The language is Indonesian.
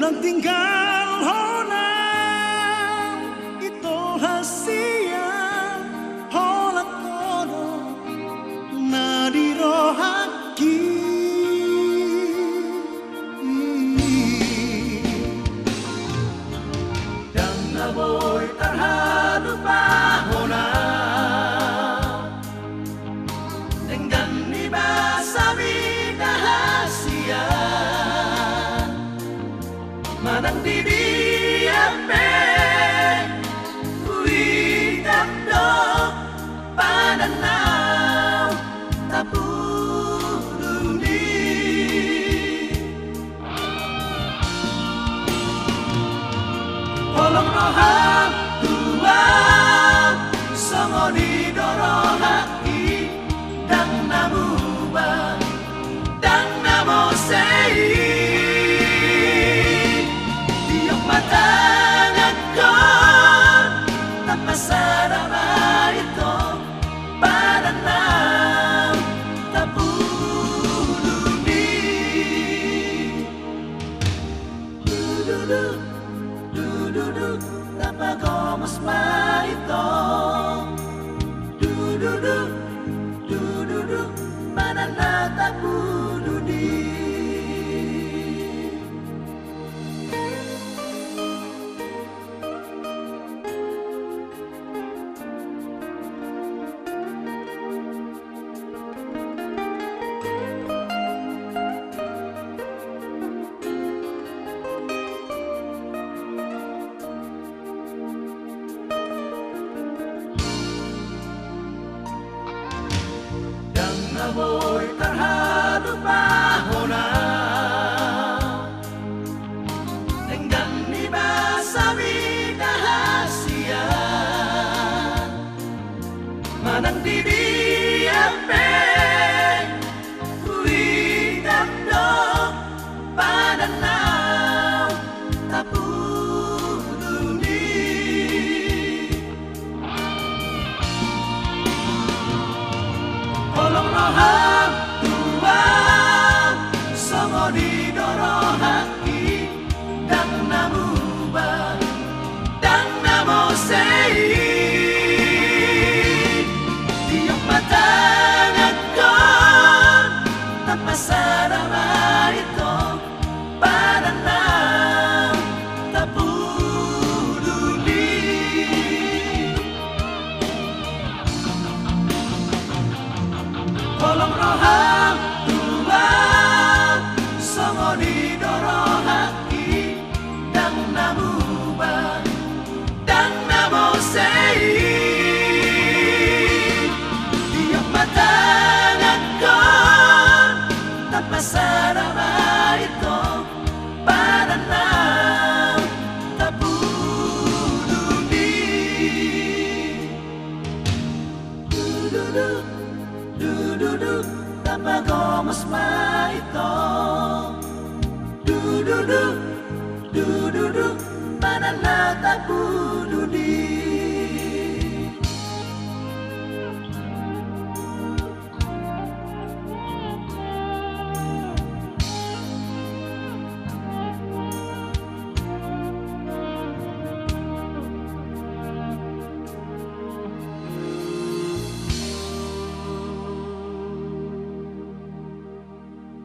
nagtinggal honang ito hasia holang kono nadirohaki dan naboy tarhado pahona dengan iba sabi dahasia manang didi ape uitap do pananaw tapuduni holong roham tuang songoni dorohaki dang namuba dang namosei Sarama ito pananaw tapuduni Dududu, dududu tapagomos ma ito Dududu, dududu pananaw tapuduni Naboy tarhado pahona dengan iba sabi dahasia manang didi ape uitap do pananaw tapuduni holong roham tuang songoni dorohaki dang namuba dang namosei tiap matang akon tapasarama ito pananaw tapuduni holong roham tuang songoni dorohaki dang namuba dang namosei tiap matang akon tapasa